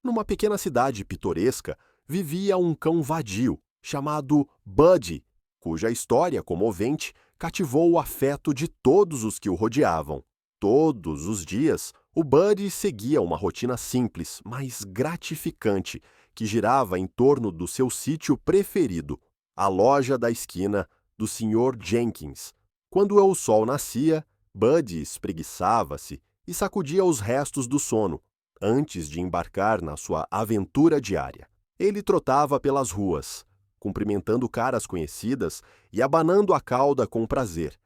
Numa pequena cidade pitoresca, vivia um cão vadio, chamado Buddy, cuja história comovente cativou o afeto de todos os que o rodeavam. Todos os dias, o Buddy seguia uma rotina simples, mas gratificante, que girava em torno do seu sítio preferido, a loja da esquina do Sr. Jenkins. Quando o sol nascia, Buddy espreguiçava-se e sacudia os restos do sono, antes de embarcar na sua aventura diária. Ele trotava pelas ruas, cumprimentando caras conhecidas e abanando a cauda com prazer.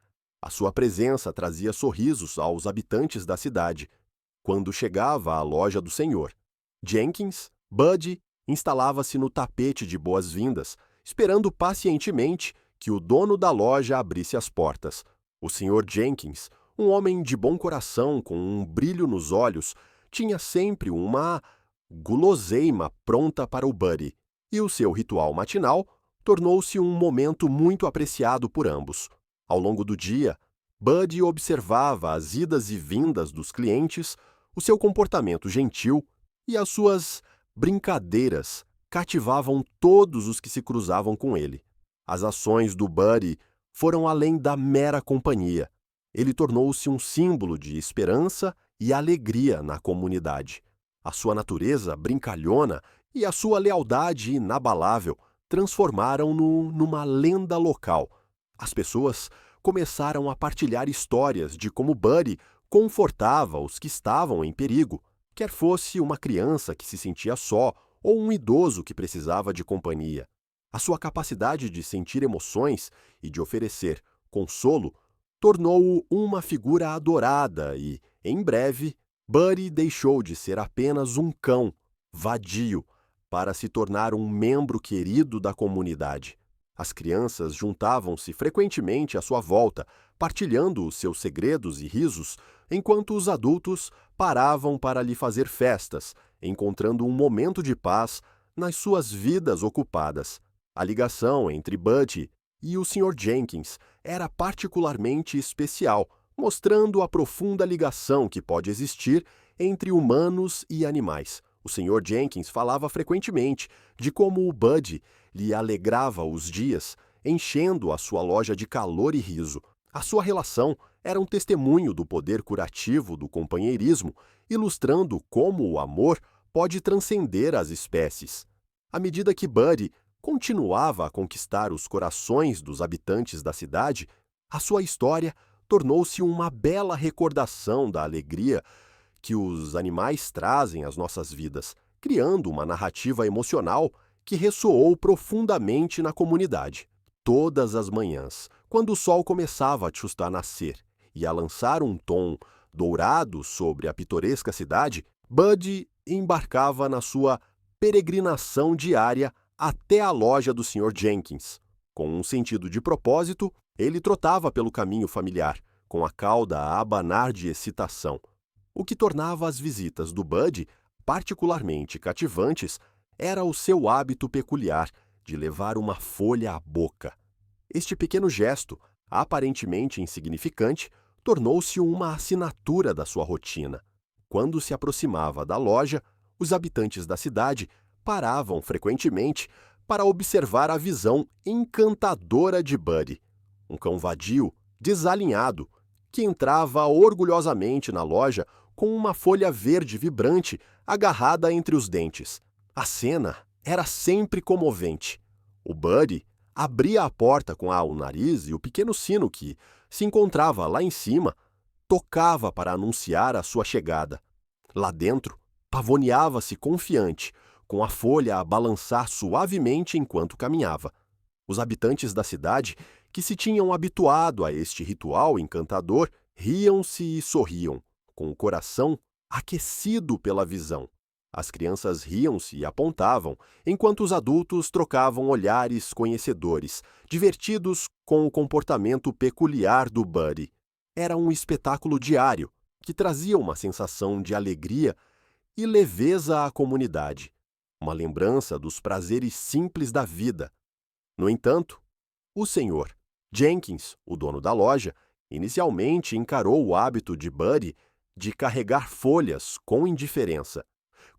A sua presença trazia sorrisos aos habitantes da cidade. Quando chegava à loja do senhor Jenkins, Buddy instalava-se no tapete de boas-vindas, esperando pacientemente que o dono da loja abrisse as portas. O senhor Jenkins, um homem de bom coração com um brilho nos olhos, tinha sempre uma guloseima pronta para o Buddy, e o seu ritual matinal tornou-se um momento muito apreciado por ambos. Ao longo do dia, Buddy observava as idas e vindas dos clientes, o seu comportamento gentil e as suas brincadeiras cativavam todos os que se cruzavam com ele. As ações do Buddy foram além da mera companhia. Ele tornou-se um símbolo de esperança e alegria na comunidade. A sua natureza brincalhona e a sua lealdade inabalável transformaram-no numa lenda local. As pessoas começaram a partilhar histórias de como Buddy confortava os que estavam em perigo, quer fosse uma criança que se sentia só ou um idoso que precisava de companhia. A sua capacidade de sentir emoções e de oferecer consolo tornou-o uma figura adorada e, em breve, Buddy deixou de ser apenas um cão vadio para se tornar um membro querido da comunidade. As crianças juntavam-se frequentemente à sua volta, partilhando os seus segredos e risos, enquanto os adultos paravam para lhe fazer festas, encontrando um momento de paz nas suas vidas ocupadas. A ligação entre Buddy e o Sr. Jenkins era particularmente especial, mostrando a profunda ligação que pode existir entre humanos e animais. O Sr. Jenkins falava frequentemente de como o Buddy lhe alegrava os dias, enchendo a sua loja de calor e riso. A sua relação era um testemunho do poder curativo do companheirismo, ilustrando como o amor pode transcender as espécies. À medida que Buddy continuava a conquistar os corações dos habitantes da cidade, a sua história tornou-se uma bela recordação da alegria que os animais trazem às nossas vidas, criando uma narrativa emocional que ressoou profundamente na comunidade. Todas as manhãs, quando o sol começava a nascer e a lançar um tom dourado sobre a pitoresca cidade, Buddy embarcava na sua peregrinação diária até a loja do Sr. Jenkins. Com um sentido de propósito, ele trotava pelo caminho familiar, com a cauda a abanar de excitação. O que tornava as visitas do Buddy particularmente cativantes era o seu hábito peculiar de levar uma folha à boca. Este pequeno gesto, aparentemente insignificante, tornou-se uma assinatura da sua rotina. Quando se aproximava da loja, os habitantes da cidade paravam frequentemente para observar a visão encantadora de Buddy, um cão vadio, desalinhado, que entrava orgulhosamente na loja com uma folha verde vibrante agarrada entre os dentes. A cena era sempre comovente. O Buddy abria a porta com o nariz e o pequeno sino que se encontrava lá em cima tocava para anunciar a sua chegada. Lá dentro, pavoneava-se confiante, com a folha a balançar suavemente enquanto caminhava. Os habitantes da cidade, que se tinham habituado a este ritual encantador, riam-se e sorriam, com o coração aquecido pela visão. As crianças riam-se e apontavam, enquanto os adultos trocavam olhares conhecedores, divertidos com o comportamento peculiar do Buddy. Era um espetáculo diário, que trazia uma sensação de alegria e leveza à comunidade, uma lembrança dos prazeres simples da vida. No entanto, o Sr. Jenkins, o dono da loja, inicialmente encarou o hábito de Buddy de carregar folhas com indiferença.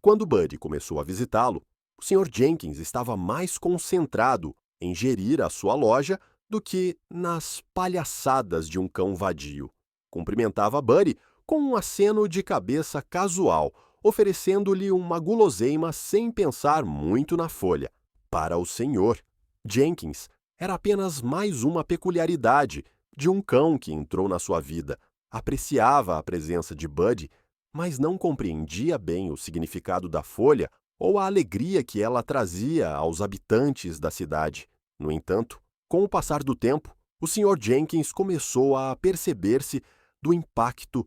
Quando Buddy começou a visitá-lo, o Sr. Jenkins estava mais concentrado em gerir a sua loja do que nas palhaçadas de um cão vadio. Cumprimentava Buddy com um aceno de cabeça casual, oferecendo-lhe uma guloseima sem pensar muito na folha. Para o senhor, Jenkins era apenas mais uma peculiaridade de um cão que entrou na sua vida. Apreciava a presença de Buddy, mas não compreendia bem o significado da folha ou a alegria que ela trazia aos habitantes da cidade. No entanto, com o passar do tempo, o Sr. Jenkins começou a perceber-se do impacto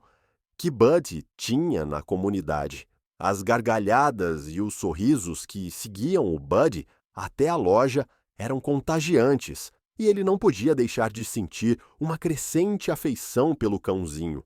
que Buddy tinha na comunidade. As gargalhadas e os sorrisos que seguiam o Buddy até a loja eram contagiantes, e ele não podia deixar de sentir uma crescente afeição pelo cãozinho.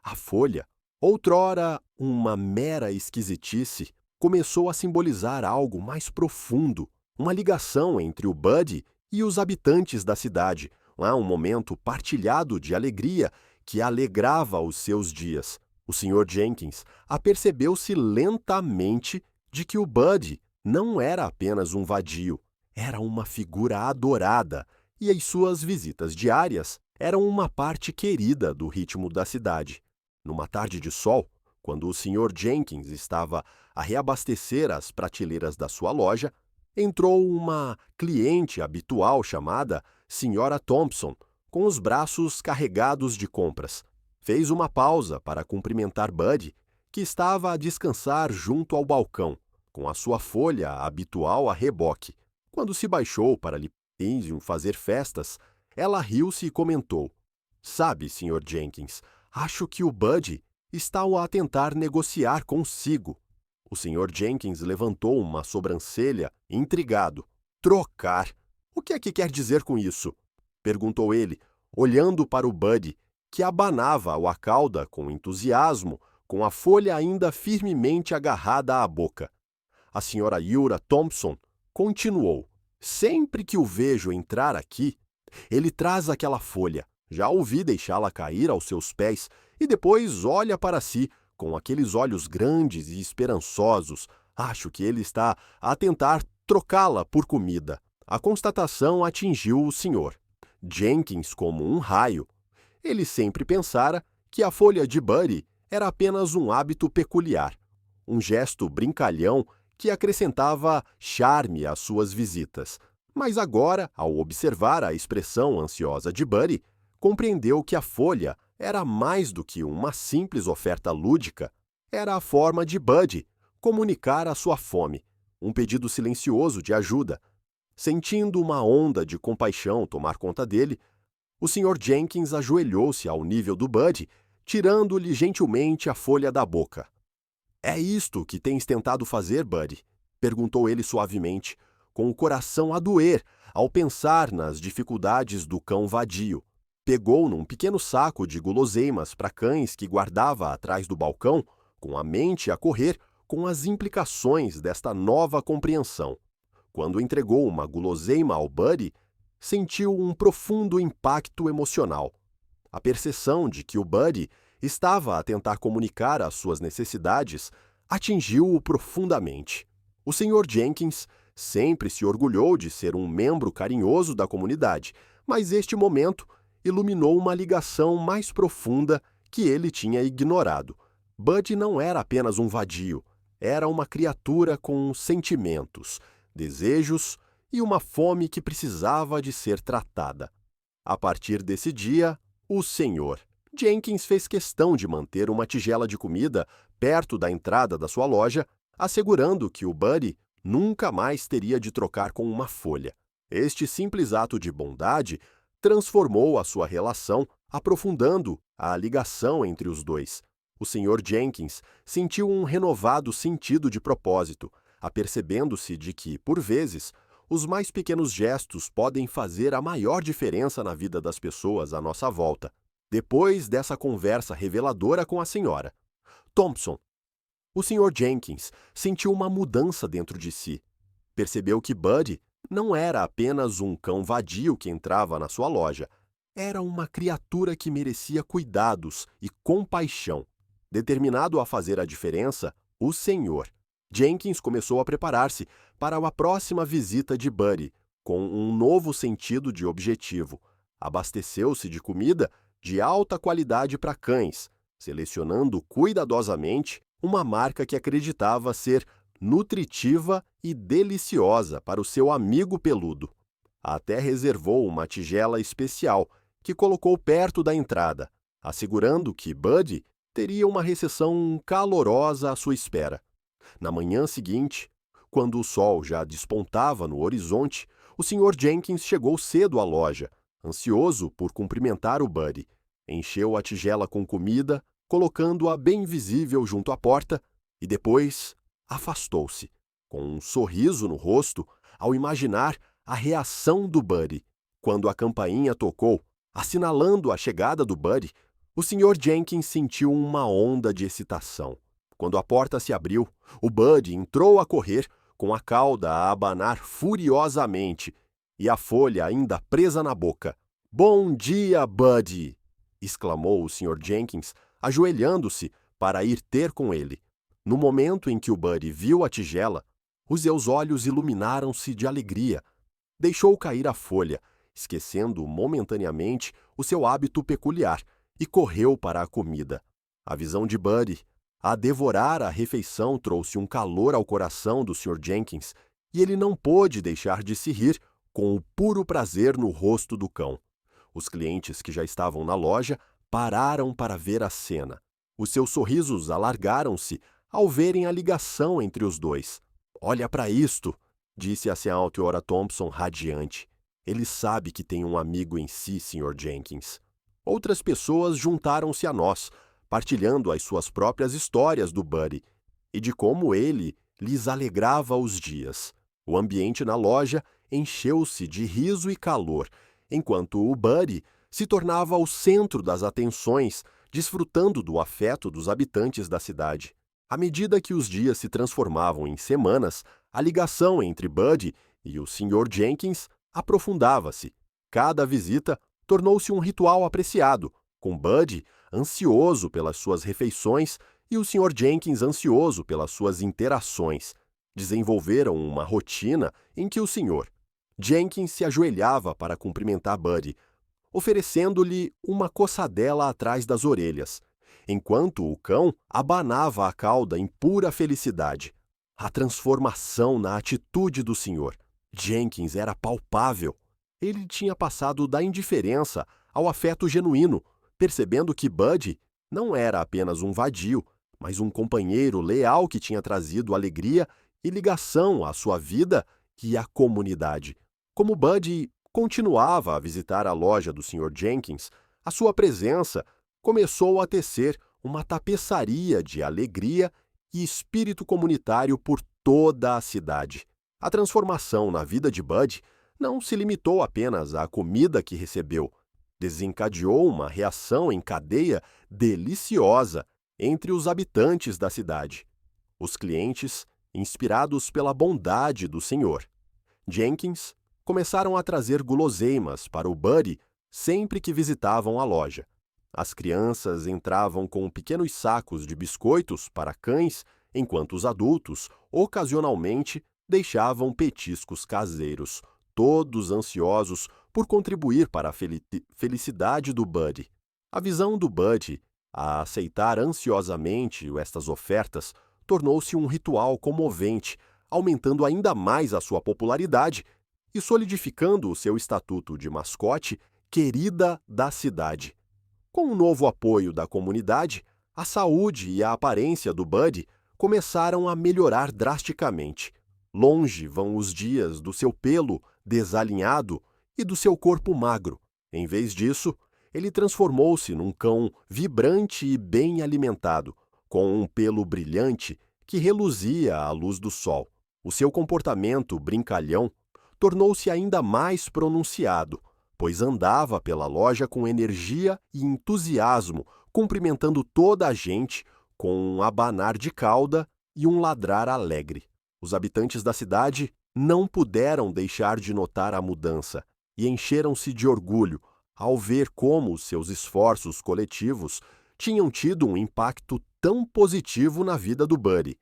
A folha, outrora uma mera esquisitice, começou a simbolizar algo mais profundo, uma ligação entre o Buddy e os habitantes da cidade, um momento partilhado de alegria que alegrava os seus dias. O Sr. Jenkins apercebeu-se lentamente de que o Buddy não era apenas um vadio, era uma figura adorada, e as suas visitas diárias eram uma parte querida do ritmo da cidade. Numa tarde de sol, quando o Sr. Jenkins estava a reabastecer as prateleiras da sua loja, entrou uma cliente habitual chamada Sra. Thompson, com os braços carregados de compras. Fez uma pausa para cumprimentar Buddy, que estava a descansar junto ao balcão, com a sua folha habitual a reboque. Quando se baixou para lhe fazer festas, ela riu-se e comentou: "Sabe, Sr. Jenkins, acho que o Buddy está a tentar negociar consigo." O Sr. Jenkins levantou uma sobrancelha, intrigado. "Trocar? O que é que quer dizer com isso?" perguntou ele, olhando para o Buddy, que abanava a cauda com entusiasmo, com a folha ainda firmemente agarrada à boca. A Sra. Uriah Thompson continuou: "Sempre que o vejo entrar aqui, ele traz aquela folha. Já ouvi deixá-la cair aos seus pés e depois olha para si com aqueles olhos grandes e esperançosos. Acho que ele está a tentar trocá-la por comida." A constatação atingiu o Sr. Jenkins como um raio. Ele sempre pensara que a folha de Buddy era apenas um hábito peculiar, um gesto brincalhão que acrescentava charme às suas visitas. Mas agora, ao observar a expressão ansiosa de Buddy, compreendeu que a folha era mais do que uma simples oferta lúdica. Era a forma de Buddy comunicar a sua fome, um pedido silencioso de ajuda. Sentindo uma onda de compaixão tomar conta dele, o Sr. Jenkins ajoelhou-se ao nível do Buddy, tirando-lhe gentilmente a folha da boca. "É isto que tens tentado fazer, Buddy?" perguntou ele suavemente, com o coração a doer ao pensar nas dificuldades do cão vadio. Pegou num pequeno saco de guloseimas para cães que guardava atrás do balcão, com a mente a correr com as implicações desta nova compreensão. Quando entregou uma guloseima ao Buddy, sentiu um profundo impacto emocional. A percepção de que o Buddy estava a tentar comunicar as suas necessidades atingiu-o profundamente. O Sr. Jenkins sempre se orgulhou de ser um membro carinhoso da comunidade, mas este momento iluminou uma ligação mais profunda que ele tinha ignorado. Buddy não era apenas um vadio, era uma criatura com sentimentos, desejos e uma fome que precisava de ser tratada. A partir desse dia, o Sr. Jenkins fez questão de manter uma tigela de comida perto da entrada da sua loja, assegurando que o Buddy nunca mais teria de trocar com uma folha. Este simples ato de bondade transformou a sua relação, aprofundando a ligação entre os dois. O Sr. Jenkins sentiu um renovado sentido de propósito, apercebendo-se de que, por vezes, os mais pequenos gestos podem fazer a maior diferença na vida das pessoas à nossa volta. Depois dessa conversa reveladora com a Sra. Thompson, o Sr. Jenkins sentiu uma mudança dentro de si. Percebeu que Buddy não era apenas um cão vadio que entrava na sua loja. Era uma criatura que merecia cuidados e compaixão. Determinado a fazer a diferença, o Senhor Jenkins começou a preparar-se para a próxima visita de Buddy, com um novo sentido de objetivo. Abasteceu-se de comida de alta qualidade para cães, selecionando cuidadosamente uma marca que acreditava ser nutritiva e deliciosa para o seu amigo peludo. Até reservou uma tigela especial que colocou perto da entrada, assegurando que Buddy teria uma recepção calorosa à sua espera. Na manhã seguinte, quando o sol já despontava no horizonte, o Sr. Jenkins chegou cedo à loja, ansioso por cumprimentar o Buddy. Encheu a tigela com comida, colocando-a bem visível junto à porta, e depois afastou-se, com um sorriso no rosto, ao imaginar a reação do Buddy. Quando a campainha tocou, assinalando a chegada do Buddy, o Sr. Jenkins sentiu uma onda de excitação. Quando a porta se abriu, o Buddy entrou a correr, com a cauda a abanar furiosamente e a folha ainda presa na boca. "Bom dia, Buddy!" exclamou o Sr. Jenkins, ajoelhando-se para ir ter com ele. No momento em que o Buddy viu a tigela, os seus olhos iluminaram-se de alegria. Deixou cair a folha, esquecendo momentaneamente o seu hábito peculiar, e correu para a comida. A visão de Buddy a devorar a refeição trouxe um calor ao coração do Sr. Jenkins, e ele não pôde deixar de se rir com o puro prazer no rosto do cão. Os clientes que já estavam na loja pararam para ver a cena. Os seus sorrisos alargaram-se ao verem a ligação entre os dois. "Olha para isto", disse a Sra. Thompson radiante. "Ele sabe que tem um amigo em si, Sr. Jenkins." Outras pessoas juntaram-se a nós, partilhando as suas próprias histórias do Buddy e de como ele lhes alegrava os dias. O ambiente na loja encheu-se de riso e calor, enquanto o Buddy se tornava o centro das atenções, desfrutando do afeto dos habitantes da cidade. À medida que os dias se transformavam em semanas, a ligação entre Buddy e o Sr. Jenkins aprofundava-se. Cada visita tornou-se um ritual apreciado, com Buddy ansioso pelas suas refeições e o Sr. Jenkins ansioso pelas suas interações. Desenvolveram uma rotina em que o Sr. Jenkins se ajoelhava para cumprimentar Buddy, oferecendo-lhe uma coçadela atrás das orelhas, enquanto o cão abanava a cauda em pura felicidade. A transformação na atitude do Sr. Jenkins era palpável. Ele tinha passado da indiferença ao afeto genuíno, percebendo que Buddy não era apenas um vadio, mas um companheiro leal que tinha trazido alegria e ligação à sua vida e à comunidade. Como Buddy continuava a visitar a loja do Sr. Jenkins, a sua presença começou a tecer uma tapeçaria de alegria e espírito comunitário por toda a cidade. A transformação na vida de Buddy não se limitou apenas à comida que recebeu. Desencadeou uma reação em cadeia deliciosa entre os habitantes da cidade. Os clientes, inspirados pela bondade do Sr. Jenkins, começaram a trazer guloseimas para o Buddy sempre que visitavam a loja. As crianças entravam com pequenos sacos de biscoitos para cães, enquanto os adultos, ocasionalmente, deixavam petiscos caseiros, todos ansiosos por contribuir para a felicidade do Buddy. A visão do Buddy a aceitar ansiosamente estas ofertas tornou-se um ritual comovente, aumentando ainda mais a sua popularidade e solidificando o seu estatuto de mascote querida da cidade. Com o novo apoio da comunidade, a saúde e a aparência do Buddy começaram a melhorar drasticamente. Longe vão os dias do seu pelo desalinhado e do seu corpo magro. Em vez disso, ele transformou-se num cão vibrante e bem alimentado, com um pelo brilhante que reluzia à luz do sol. O seu comportamento brincalhão tornou-se ainda mais pronunciado, pois andava pela loja com energia e entusiasmo, cumprimentando toda a gente com um abanar de cauda e um ladrar alegre. Os habitantes da cidade não puderam deixar de notar a mudança e encheram-se de orgulho ao ver como seus esforços coletivos tinham tido um impacto tão positivo na vida do Buddy.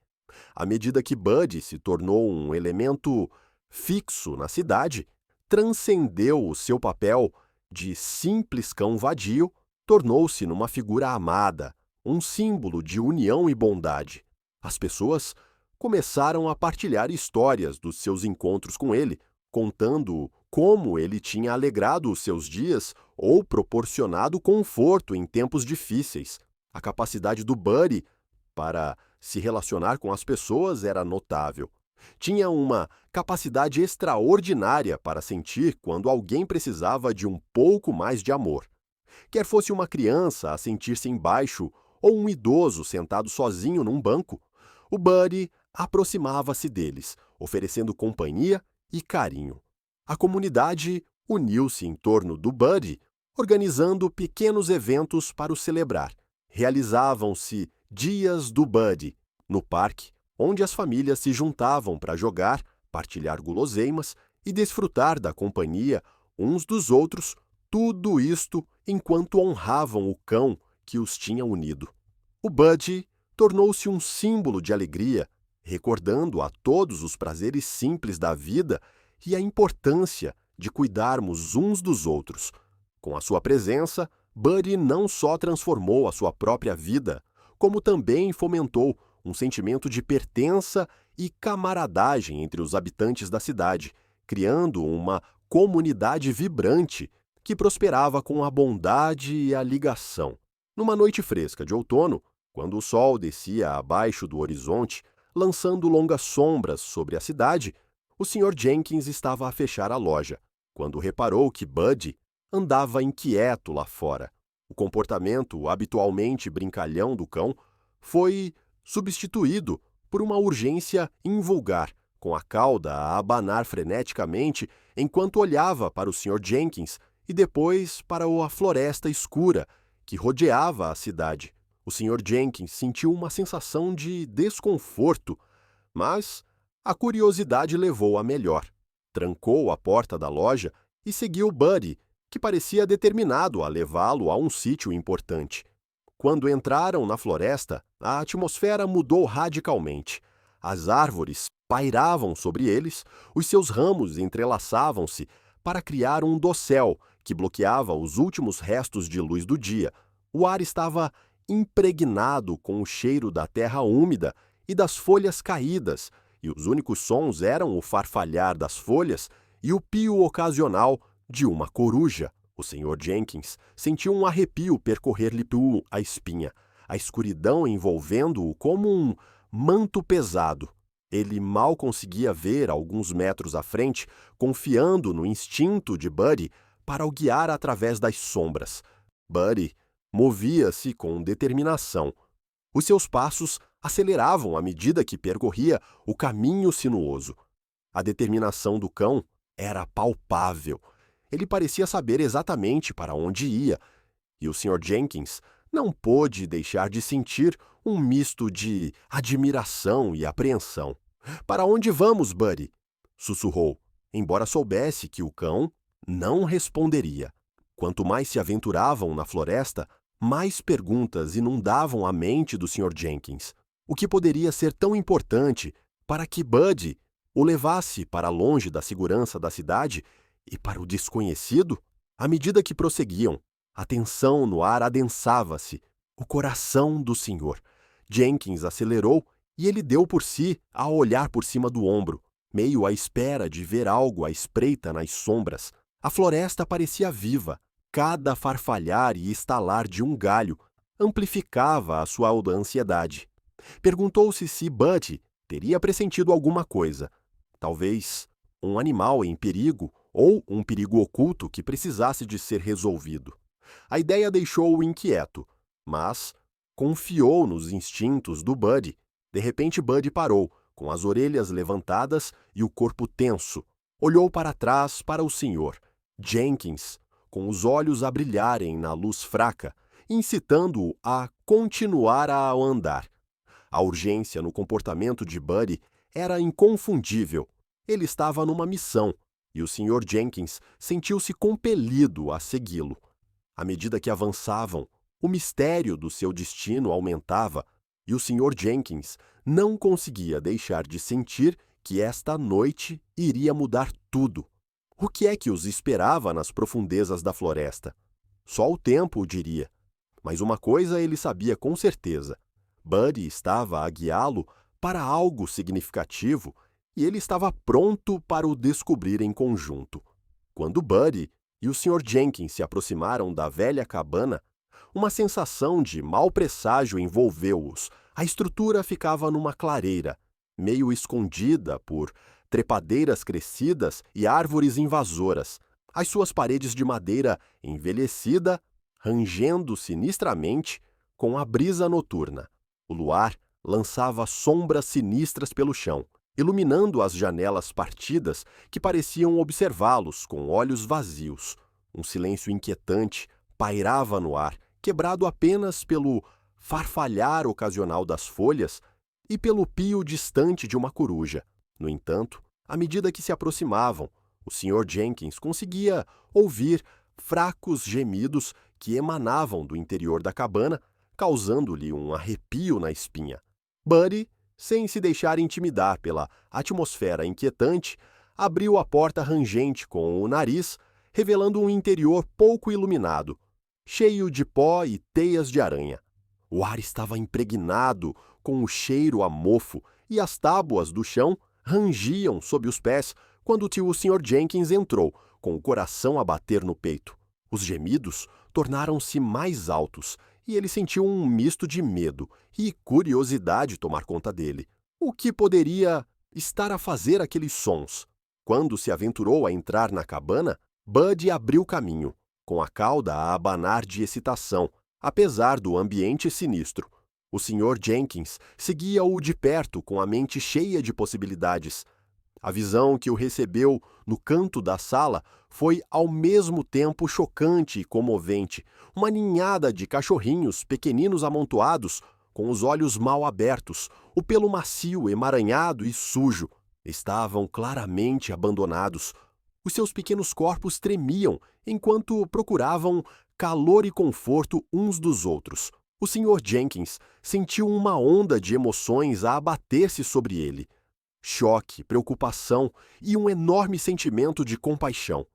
À medida que Buddy se tornou um elemento fixo na cidade, transcendeu o seu papel de simples cão vadio, tornou-se numa figura amada, um símbolo de união e bondade. As pessoas começaram a partilhar histórias dos seus encontros com ele, contando como ele tinha alegrado os seus dias ou proporcionado conforto em tempos difíceis. A capacidade do Buddy para se relacionar com as pessoas era notável. Tinha uma capacidade extraordinária para sentir quando alguém precisava de um pouco mais de amor. Quer fosse uma criança a sentir-se embaixo ou um idoso sentado sozinho num banco, o Buddy aproximava-se deles, oferecendo companhia e carinho. A comunidade uniu-se em torno do Buddy, organizando pequenos eventos para o celebrar. Realizavam-se Dias do Buddy, no parque, onde as famílias se juntavam para jogar, partilhar guloseimas e desfrutar da companhia uns dos outros, tudo isto enquanto honravam o cão que os tinha unido. O Buddy tornou-se um símbolo de alegria, recordando a todos os prazeres simples da vida e a importância de cuidarmos uns dos outros. Com a sua presença, Buddy não só transformou a sua própria vida, como também fomentou um sentimento de pertença e camaradagem entre os habitantes da cidade, criando uma comunidade vibrante que prosperava com a bondade e a ligação. Numa noite fresca de outono, quando o sol descia abaixo do horizonte, lançando longas sombras sobre a cidade, o Sr. Jenkins estava a fechar a loja, quando reparou que Buddy andava inquieto lá fora. O comportamento habitualmente brincalhão do cão foi substituído por uma urgência invulgar, com a cauda a abanar freneticamente enquanto olhava para o Sr. Jenkins e depois para a floresta escura que rodeava a cidade. O Sr. Jenkins sentiu uma sensação de desconforto, mas a curiosidade levou a melhor. Trancou a porta da loja e seguiu Buddy, que parecia determinado a levá-lo a um sítio importante. Quando entraram na floresta, a atmosfera mudou radicalmente. As árvores pairavam sobre eles, os seus ramos entrelaçavam-se para criar um dossel que bloqueava os últimos restos de luz do dia. O ar estava impregnado com o cheiro da terra úmida e das folhas caídas, e os únicos sons eram o farfalhar das folhas e o pio ocasional de uma coruja. O Sr. Jenkins sentiu um arrepio percorrer-lhe a espinha, a escuridão envolvendo-o como um manto pesado. Ele mal conseguia ver alguns metros à frente, confiando no instinto de Buddy para o guiar através das sombras. Buddy movia-se com determinação. Os seus passos aceleravam à medida que percorria o caminho sinuoso. A determinação do cão era palpável. Ele parecia saber exatamente para onde ia, e o Sr. Jenkins não pôde deixar de sentir um misto de admiração e apreensão. "Para onde vamos, Buddy?" sussurrou, embora soubesse que o cão não responderia. Quanto mais se aventuravam na floresta, mais perguntas inundavam a mente do Sr. Jenkins. O que poderia ser tão importante para que Buddy o levasse para longe da segurança da cidade e para o desconhecido? À medida que prosseguiam, a tensão no ar adensava-se. O coração do senhor. Jenkins acelerou e ele deu por si a olhar por cima do ombro, meio à espera de ver algo à espreita nas sombras. A floresta parecia viva. Cada farfalhar e estalar de um galho amplificava a sua ansiedade. Perguntou-se se Buddy teria pressentido alguma coisa. Talvez um animal em perigo ou um perigo oculto que precisasse de ser resolvido. A ideia deixou-o inquieto, mas confiou nos instintos do Buddy. De repente, Buddy parou, com as orelhas levantadas e o corpo tenso. Olhou para trás para o senhor Jenkins, com os olhos a brilharem na luz fraca, incitando-o a continuar a andar. A urgência no comportamento de Buddy era inconfundível. Ele estava numa missão, e o Sr. Jenkins sentiu-se compelido a segui-lo. À medida que avançavam, o mistério do seu destino aumentava. e o Sr. Jenkins não conseguia deixar de sentir que esta noite iria mudar tudo. O que é que os esperava nas profundezas da floresta? Só o tempo o diria. Mas uma coisa ele sabia com certeza: Buddy estava a guiá-lo para algo significativo e ele estava pronto para o descobrir em conjunto. Quando Buddy e o Sr. Jenkins se aproximaram da velha cabana, uma sensação de mau presságio envolveu-os. A estrutura ficava numa clareira, meio escondida por trepadeiras crescidas e árvores invasoras. As suas paredes de madeira envelhecida, rangendo sinistramente com a brisa noturna. O luar lançava sombras sinistras pelo chão, iluminando as janelas partidas que pareciam observá-los com olhos vazios. Um silêncio inquietante pairava no ar, quebrado apenas pelo farfalhar ocasional das folhas e pelo pio distante de uma coruja. No entanto, à medida que se aproximavam, o Sr. Jenkins conseguia ouvir fracos gemidos que emanavam do interior da cabana, causando-lhe um arrepio na espinha. Buddy, sem se deixar intimidar pela atmosfera inquietante, abriu a porta rangente com o nariz, revelando um interior pouco iluminado, cheio de pó e teias de aranha. O ar estava impregnado com o cheiro a mofo e as tábuas do chão rangiam sob os pés quando o Sr. Jenkins entrou, com o coração a bater no peito. Os gemidos tornaram-se mais altos e ele sentiu um misto de medo e curiosidade tomar conta dele. O que poderia estar a fazer aqueles sons? Quando se aventurou a entrar na cabana, Buddy abriu caminho, com a cauda a abanar de excitação, apesar do ambiente sinistro. O Sr. Jenkins seguia-o de perto com a mente cheia de possibilidades. A visão que o recebeu no canto da sala foi ao mesmo tempo chocante e comovente. Uma ninhada de cachorrinhos pequeninos amontoados, com os olhos mal abertos, o pelo macio, emaranhado e sujo. Estavam claramente abandonados. Os seus pequenos corpos tremiam enquanto procuravam calor e conforto uns dos outros. O Sr. Jenkins sentiu uma onda de emoções a abater-se sobre ele. Choque, preocupação e um enorme sentimento de compaixão.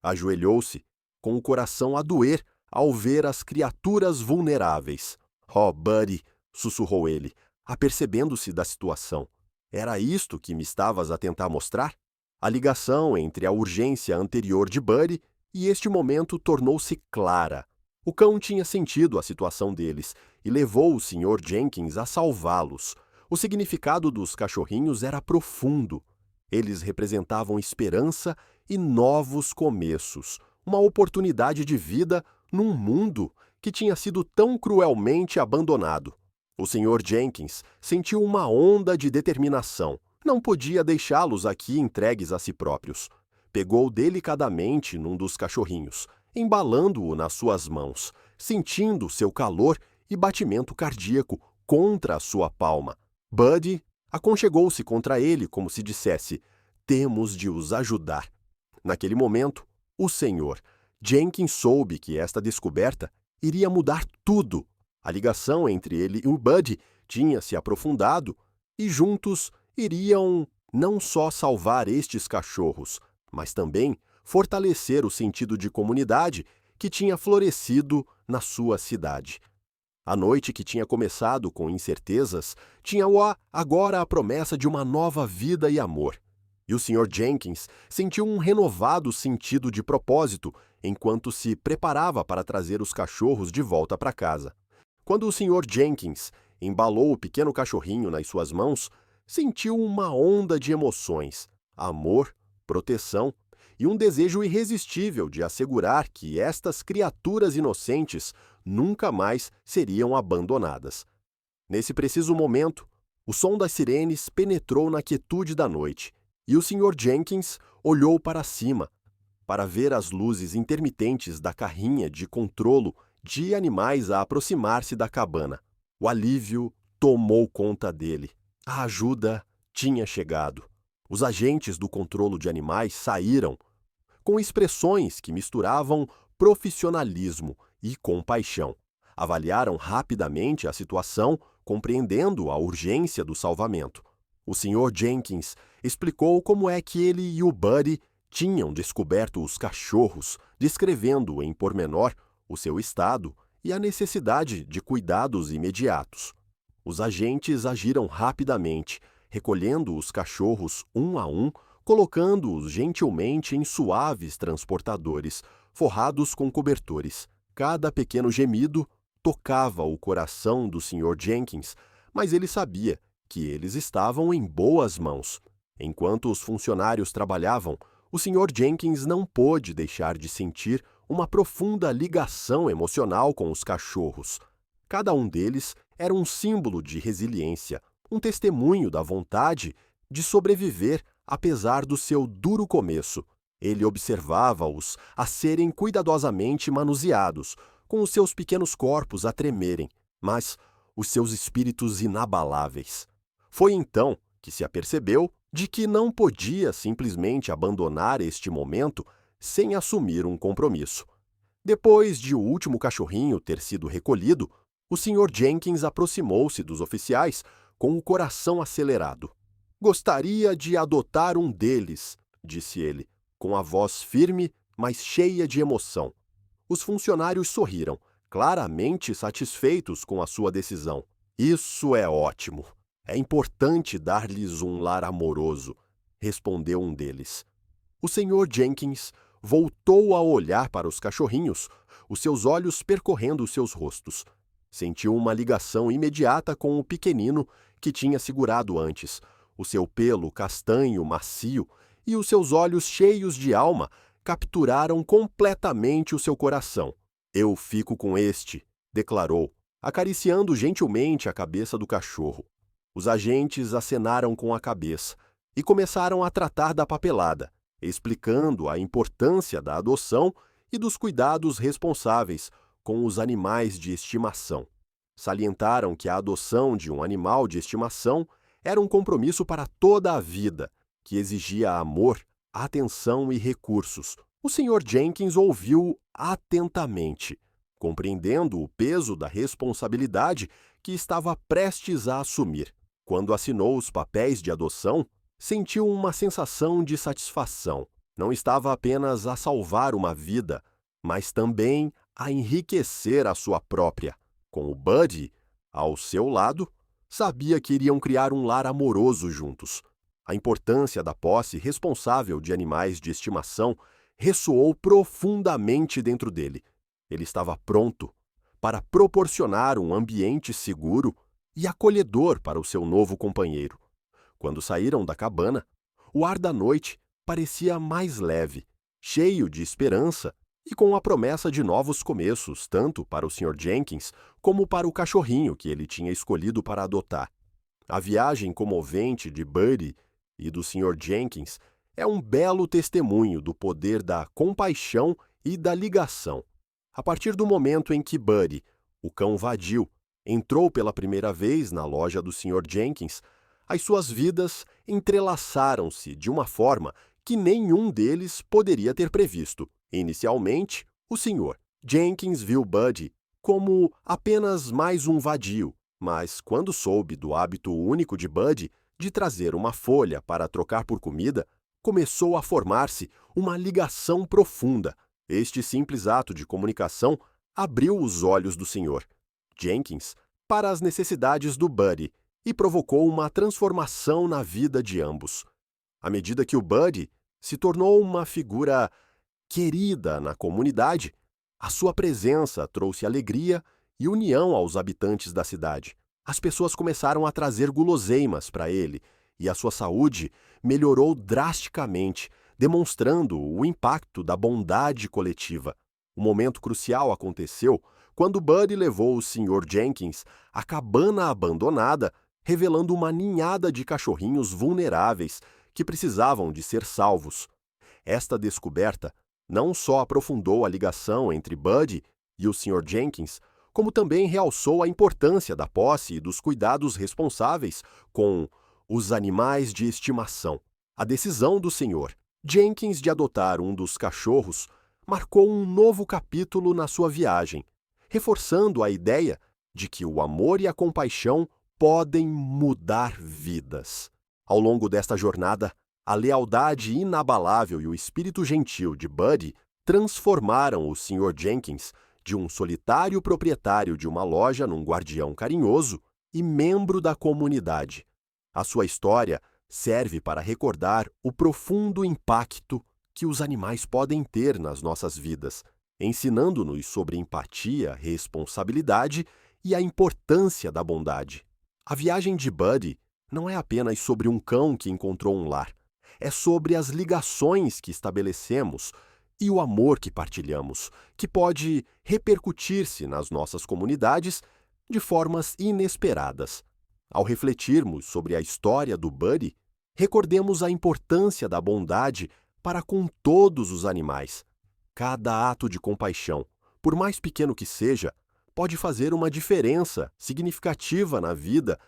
Ajoelhou-se, com o coração a doer ao ver as criaturas vulneráveis. "Oh, Buddy", sussurrou ele, apercebendo-se da situação. "Era isto que me estavas a tentar mostrar?" A ligação entre a urgência anterior de Buddy e este momento tornou-se clara. O cão tinha sentido a situação deles e levou o Sr. Jenkins a salvá-los. O significado dos cachorrinhos era profundo. Eles representavam esperança e novos começos, uma oportunidade de vida num mundo que tinha sido tão cruelmente abandonado. O Sr. Jenkins sentiu uma onda de determinação. Não podia deixá-los aqui entregues a si próprios. Pegou delicadamente num dos cachorrinhos, embalando-o nas suas mãos, sentindo seu calor e batimento cardíaco contra a sua palma. Buddy aconchegou-se contra ele como se dissesse: "Temos de os ajudar." Naquele momento, o Sr. Jenkins soube que esta descoberta iria mudar tudo. A ligação entre ele e o Buddy tinha se aprofundado e juntos iriam não só salvar estes cachorros, mas também fortalecer o sentido de comunidade que tinha florescido na sua cidade. A noite que tinha começado com incertezas tinha agora a promessa de uma nova vida e amor. E o Sr. Jenkins sentiu um renovado sentido de propósito enquanto se preparava para trazer os cachorros de volta para casa. Quando o Sr. Jenkins embalou o pequeno cachorrinho nas suas mãos, sentiu uma onda de emoções, amor, proteção e um desejo irresistível de assegurar que estas criaturas inocentes nunca mais seriam abandonadas. Nesse preciso momento, o som das sirenes penetrou na quietude da noite, e o Sr. Jenkins olhou para cima, para ver as luzes intermitentes da carrinha de controlo de animais a aproximar-se da cabana. O alívio tomou conta dele. A ajuda tinha chegado. Os agentes do controlo de animais saíram, com expressões que misturavam profissionalismo e compaixão. Avaliaram rapidamente a situação compreendendo a urgência do salvamento. O Sr. Jenkins explicou como é que ele e o Buddy tinham descoberto os cachorros, descrevendo em pormenor o seu estado e a necessidade de cuidados imediatos. Os agentes agiram rapidamente, recolhendo os cachorros um a um, colocando-os gentilmente em suaves transportadores, forrados com cobertores. Cada pequeno gemido tocava o coração do Sr. Jenkins, mas ele sabia que eles estavam em boas mãos. Enquanto os funcionários trabalhavam, o Sr. Jenkins não pôde deixar de sentir uma profunda ligação emocional com os cachorros. Cada um deles era um símbolo de resiliência, um testemunho da vontade de sobreviver apesar do seu duro começo. Ele observava-os a serem cuidadosamente manuseados, com os seus pequenos corpos a tremerem, mas os seus espíritos inabaláveis. Foi então que se apercebeu de que não podia simplesmente abandonar este momento sem assumir um compromisso. Depois de o último cachorrinho ter sido recolhido, o Sr. Jenkins aproximou-se dos oficiais com o coração acelerado. "Gostaria de adotar um deles", disse ele, com a voz firme, mas cheia de emoção. Os funcionários sorriram, claramente satisfeitos com a sua decisão. "Isso é ótimo. É importante dar-lhes um lar amoroso", respondeu um deles. O Sr. Jenkins voltou a olhar para os cachorrinhos, os seus olhos percorrendo os seus rostos. Sentiu uma ligação imediata com o pequenino que tinha segurado antes. O seu pelo castanho macio e os seus olhos cheios de alma capturaram completamente o seu coração. "Eu fico com este", declarou, acariciando gentilmente a cabeça do cachorro. Os agentes acenaram com a cabeça e começaram a tratar da papelada, explicando a importância da adoção e dos cuidados responsáveis com os animais de estimação. Salientaram que a adoção de um animal de estimação era um compromisso para toda a vida, que exigia amor, atenção e recursos. O Sr. Jenkins ouviu atentamente, compreendendo o peso da responsabilidade que estava prestes a assumir. Quando assinou os papéis de adoção, sentiu uma sensação de satisfação. Não estava apenas a salvar uma vida, mas também a enriquecer a sua própria. Com o Buddy ao seu lado, sabia que iriam criar um lar amoroso juntos. A importância da posse responsável de animais de estimação ressoou profundamente dentro dele. Ele estava pronto para proporcionar um ambiente seguro e acolhedor para o seu novo companheiro. Quando saíram da cabana, o ar da noite parecia mais leve, cheio de esperança e com a promessa de novos começos, tanto para o Sr. Jenkins como para o cachorrinho que ele tinha escolhido para adotar. A viagem comovente de Buddy e do Sr. Jenkins é um belo testemunho do poder da compaixão e da ligação. A partir do momento em que Buddy, o cão vadio, entrou pela primeira vez na loja do Sr. Jenkins, as suas vidas entrelaçaram-se de uma forma que nenhum deles poderia ter previsto. Inicialmente, o Sr. Jenkins viu Buddy como apenas mais um vadio, mas quando soube do hábito único de Buddy de trazer uma folha para trocar por comida, começou a formar-se uma ligação profunda. Este simples ato de comunicação abriu os olhos do Sr. Jenkins para as necessidades do Buddy e provocou uma transformação na vida de ambos. À medida que o Buddy se tornou uma figura querida na comunidade, a sua presença trouxe alegria e união aos habitantes da cidade. As pessoas começaram a trazer guloseimas para ele e a sua saúde melhorou drasticamente, demonstrando o impacto da bondade coletiva. O momento crucial aconteceu quando Buddy levou o Sr. Jenkins à cabana abandonada, revelando uma ninhada de cachorrinhos vulneráveis que precisavam de ser salvos. Esta descoberta não só aprofundou a ligação entre Buddy e o Sr. Jenkins, como também realçou a importância da posse e dos cuidados responsáveis com os animais de estimação. A decisão do Sr. Jenkins de adotar um dos cachorros marcou um novo capítulo na sua viagem, reforçando a ideia de que o amor e a compaixão podem mudar vidas. Ao longo desta jornada, a lealdade inabalável e o espírito gentil de Buddy transformaram o Sr. Jenkins de um solitário proprietário de uma loja num guardião carinhoso e membro da comunidade. A sua história serve para recordar o profundo impacto que os animais podem ter nas nossas vidas, ensinando-nos sobre empatia, responsabilidade e a importância da bondade. A viagem de Buddy não é apenas sobre um cão que encontrou um lar. É sobre as ligações que estabelecemos e o amor que partilhamos, que pode repercutir-se nas nossas comunidades de formas inesperadas. Ao refletirmos sobre a história do Buddy, recordemos a importância da bondade para com todos os animais. Cada ato de compaixão, por mais pequeno que seja, pode fazer uma diferença significativa na vida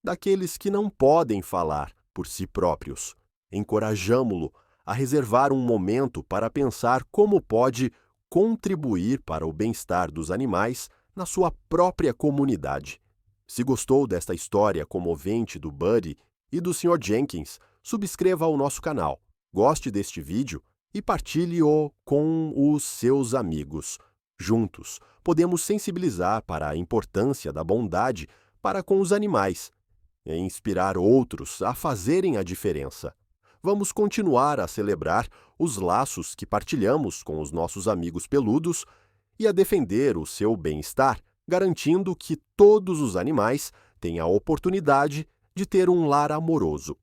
daqueles que não podem falar por si próprios. Encorajamo-lo a reservar um momento para pensar como pode contribuir para o bem-estar dos animais na sua própria comunidade. Se gostou desta história comovente do Buddy e do Sr. Jenkins, subscreva ao nosso canal, goste deste vídeo e partilhe-o com os seus amigos. Juntos, podemos sensibilizar para a importância da bondade para com os animais e inspirar outros a fazerem a diferença. Vamos continuar a celebrar os laços que partilhamos com os nossos amigos peludos e a defender o seu bem-estar, garantindo que todos os animais tenham a oportunidade de ter um lar amoroso.